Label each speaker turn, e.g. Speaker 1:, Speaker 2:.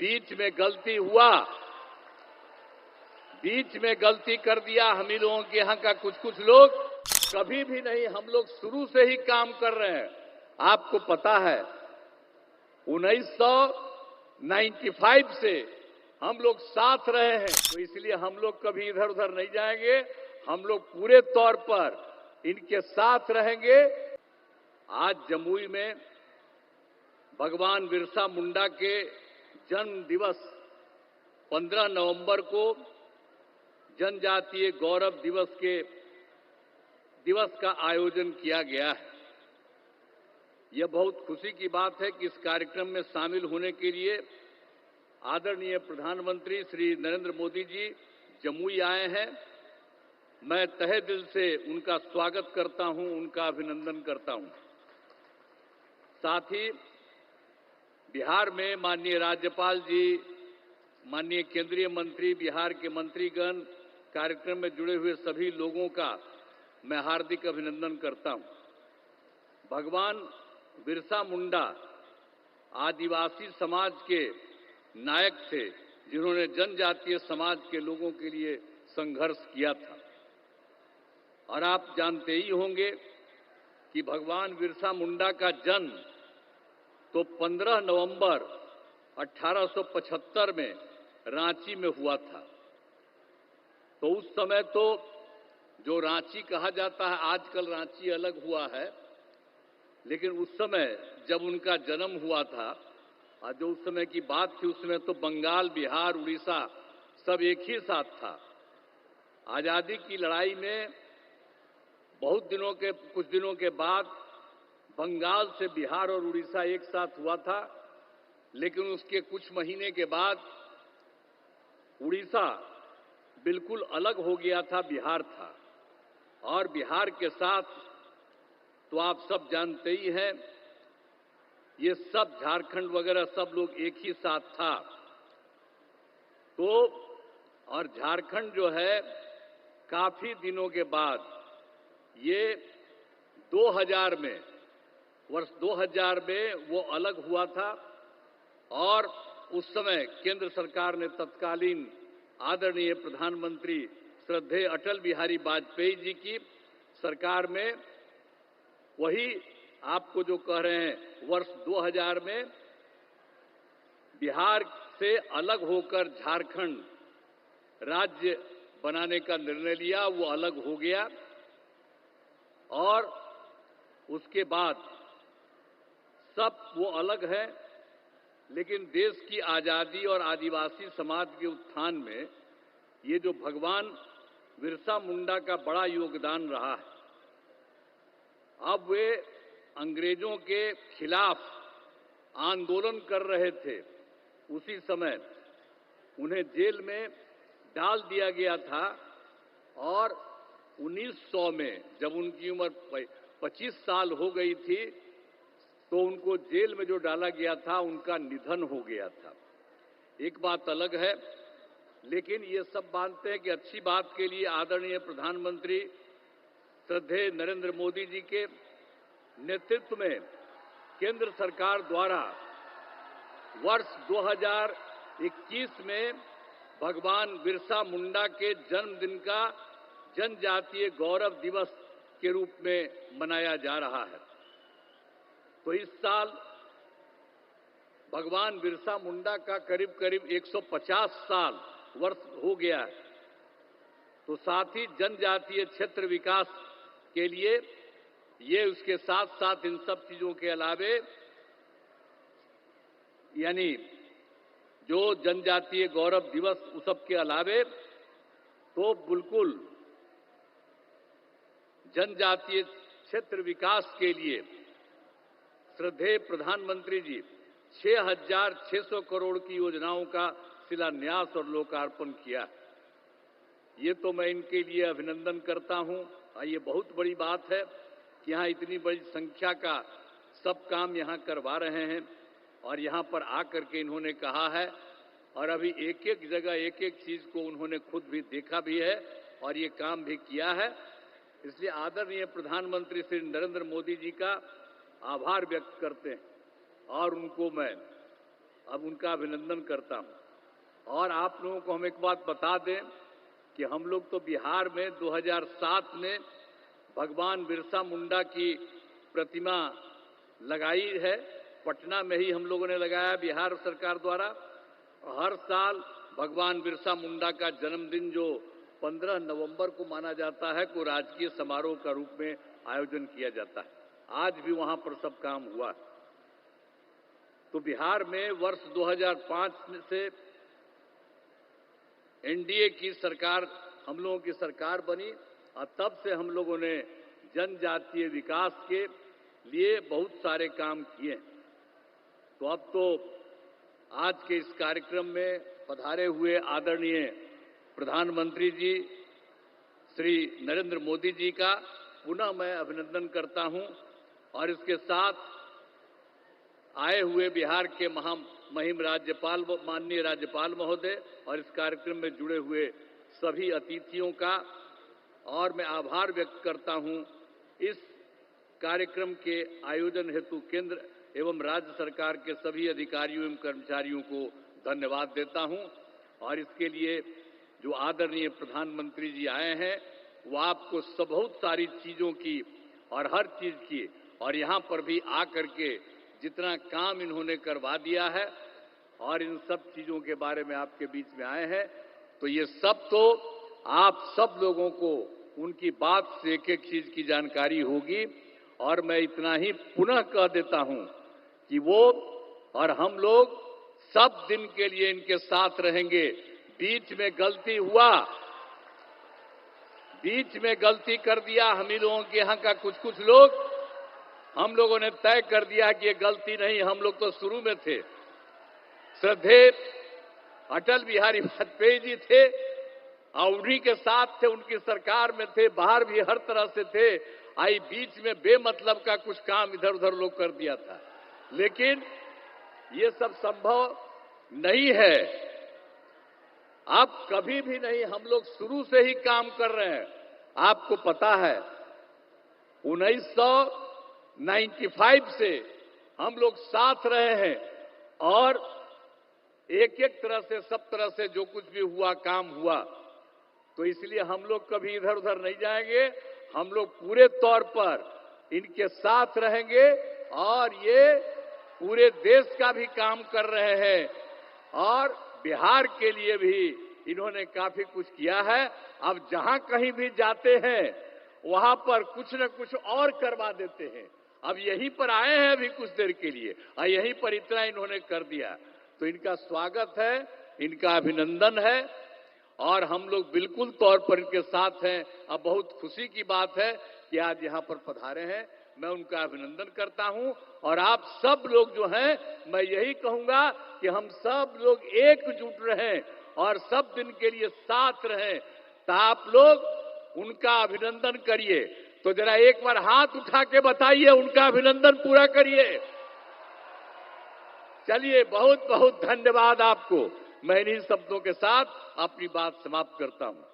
Speaker 1: बीच में गलती हुआ, बीच में गलती कर दिया हम ही लोगों के यहाँ का कुछ लोग। कभी भी नहीं, हम लोग शुरू से ही काम कर रहे हैं। आपको पता है 1995 से हम लोग साथ रहे हैं, तो इसलिए हम लोग कभी इधर उधर नहीं जाएंगे। हम लोग पूरे तौर पर इनके साथ रहेंगे। आज जमुई में भगवान बिरसा मुंडा के जन्म दिवस 15 नवंबर को जनजातीय गौरव दिवस का आयोजन किया गया है। यह बहुत खुशी की बात है कि इस कार्यक्रम में शामिल होने के लिए आदरणीय प्रधानमंत्री श्री नरेंद्र मोदी जी जमुई आए हैं। मैं तहे दिल से उनका स्वागत करता हूं, उनका अभिनंदन करता हूं। साथ ही बिहार में माननीय राज्यपाल जी, माननीय केंद्रीय मंत्री, बिहार के मंत्रीगण, कार्यक्रम में जुड़े हुए सभी लोगों का मैं हार्दिक अभिनंदन करता हूं। भगवान बिरसा मुंडा आदिवासी समाज के नायक थे, जिन्होंने जनजातीय समाज के लोगों के लिए संघर्ष किया था। और आप जानते ही होंगे कि भगवान बिरसा मुंडा का जन्म तो 15 नवंबर 1875 में रांची में हुआ था। तो उस समय तो जो रांची कहा जाता है, आजकल रांची अलग हुआ है, लेकिन उस समय जब उनका जन्म हुआ था और जो उस समय की बात थी, उसमें तो बंगाल, बिहार, उड़ीसा सब एक ही साथ था। आजादी की लड़ाई में कुछ दिनों के बाद बंगाल से बिहार और उड़ीसा एक साथ हुआ था, लेकिन उसके कुछ महीने के बाद उड़ीसा बिल्कुल अलग हो गया था, बिहार था। और बिहार के साथ तो आप सब जानते ही हैं, ये सब झारखंड वगैरह सब लोग एक ही साथ था। तो और झारखंड जो है काफी दिनों के बाद ये 2000 में, वर्ष 2000 में वो अलग हुआ था। और उस समय केंद्र सरकार ने तत्कालीन आदरणीय प्रधानमंत्री श्रद्धेय अटल बिहारी वाजपेयी जी की सरकार में वही आपको जो कह रहे हैं, वर्ष 2000 में बिहार से अलग होकर झारखंड राज्य बनाने का निर्णय लिया। वो अलग हो गया और उसके बाद सब वो अलग है, लेकिन देश की आजादी और आदिवासी समाज के उत्थान में ये जो भगवान बिरसा मुंडा का बड़ा योगदान रहा है। अब वे अंग्रेजों के खिलाफ आंदोलन कर रहे थे, उसी समय उन्हें जेल में डाल दिया गया था। और 1900 में जब उनकी उम्र 25 साल हो गई थी, तो उनको जेल में जो डाला गया था, उनका निधन हो गया था। एक बात अलग है, लेकिन ये सब मानते हैं कि अच्छी बात के लिए आदरणीय प्रधानमंत्री श्रद्धेय नरेंद्र मोदी जी के नेतृत्व में केंद्र सरकार द्वारा वर्ष 2021 में भगवान बिरसा मुंडा के जन्मदिन का जनजातीय गौरव दिवस के रूप में मनाया जा रहा है। तो इस साल भगवान बिरसा मुंडा का करीब करीब 150 साल वर्ष हो गया है। तो साथ ही जनजातीय क्षेत्र विकास के लिए ये उसके साथ साथ इन सब चीजों के अलावे, यानी जो जनजातीय गौरव दिवस उस सब के अलावे, तो बिल्कुल जनजातीय क्षेत्र विकास के लिए श्रद्धेय प्रधानमंत्री जी 6,600 करोड़ की योजनाओं का शिलान्यास और लोकार्पण किया। ये तो मैं इनके लिए अभिनंदन करता हूं। ये बहुत बड़ी बात है कि यहाँ इतनी बड़ी संख्या का सब काम यहाँ करवा रहे हैं। और यहाँ पर आकर के इन्होंने कहा है, और अभी एक एक जगह एक एक चीज को उन्होंने खुद भी देखा भी है और ये काम भी किया है। इसलिए आदरणीय प्रधानमंत्री श्री नरेंद्र मोदी जी का आभार व्यक्त करते हैं और उनको मैं अब उनका अभिनंदन करता हूं। और आप लोगों को हम एक बात बता दें कि हम लोग तो बिहार में 2007 में भगवान बिरसा मुंडा की प्रतिमा लगाई है, पटना में ही हम लोगों ने लगाया बिहार सरकार द्वारा। हर साल भगवान बिरसा मुंडा का जन्मदिन जो 15 नवंबर को माना जाता है, को राजकीय समारोह का रूप में आयोजन किया जाता है। आज भी वहां पर सब काम हुआ। तो बिहार में वर्ष 2005 से एनडीए की सरकार, हम लोगों की सरकार बनी और तब से हम लोगों ने जनजातीय विकास के लिए बहुत सारे काम किए। तो अब तो आज के इस कार्यक्रम में पधारे हुए आदरणीय प्रधानमंत्री जी श्री नरेंद्र मोदी जी का पुनः मैं अभिनंदन करता हूं और इसके साथ आए हुए बिहार के महामहिम राज्यपाल, माननीय राज्यपाल महोदय और इस कार्यक्रम में जुड़े हुए सभी अतिथियों का और मैं आभार व्यक्त करता हूं। इस कार्यक्रम के आयोजन हेतु केंद्र एवं राज्य सरकार के सभी अधिकारियों एवं कर्मचारियों को धन्यवाद देता हूं और इसके लिए जो आदरणीय प्रधानमंत्री जी आए हैं वो आपको बहुत सारी चीजों की और हर चीज की और यहाँ पर भी आकर के जितना काम इन्होंने करवा दिया है और इन सब चीजों के बारे में आपके बीच में आए हैं, तो ये सब तो आप सब लोगों को उनकी बात से एक एक चीज की जानकारी होगी। और मैं इतना ही पुनः कह देता हूं कि वो और हम लोग सब दिन के लिए इनके साथ रहेंगे। बीच में गलती हुआ, बीच में गलती कर दिया हम ही लोगों के यहाँ का कुछ लोग, हम लोगों ने तय कर दिया कि ये गलती नहीं, हम लोग तो शुरू में थे। श्रद्धेय अटल बिहारी वाजपेयी जी थे और उन्हीं के साथ थे, उनकी सरकार में थे, बाहर भी हर तरह से थे। आई बीच में बेमतलब का कुछ काम इधर उधर लोग कर दिया था, लेकिन ये सब संभव नहीं है। अब कभी भी नहीं, हम लोग शुरू से ही काम कर रहे हैं। आपको पता है 1995 से हम लोग साथ रहे हैं और एक एक तरह से सब तरह से जो कुछ भी हुआ काम हुआ, तो इसलिए हम लोग कभी इधर उधर नहीं जाएंगे। हम लोग पूरे तौर पर इनके साथ रहेंगे और ये पूरे देश का भी काम कर रहे हैं और बिहार के लिए भी इन्होंने काफी कुछ किया है। अब जहां कहीं भी जाते हैं वहां पर कुछ न कुछ और करवा देते हैं। अब यहीं पर आए हैं अभी कुछ देर के लिए और यहीं पर इतना इन्होंने कर दिया, तो इनका स्वागत है, इनका अभिनंदन है और हम लोग बिल्कुल तौर पर इनके साथ हैं। अब बहुत खुशी की बात है कि आज यहाँ पर पधारे हैं, मैं उनका अभिनंदन करता हूं और आप सब लोग जो हैं, मैं यही कहूंगा कि हम सब लोग एकजुट रहें और सब दिन के लिए साथ रहें। तो आप लोग उनका अभिनंदन करिए, तो जरा एक बार हाथ उठा के बताइए, उनका अभिनंदन पूरा करिए। चलिए, बहुत बहुत धन्यवाद आपको। मैं इन्हीं शब्दों के साथ अपनी बात समाप्त करता हूं।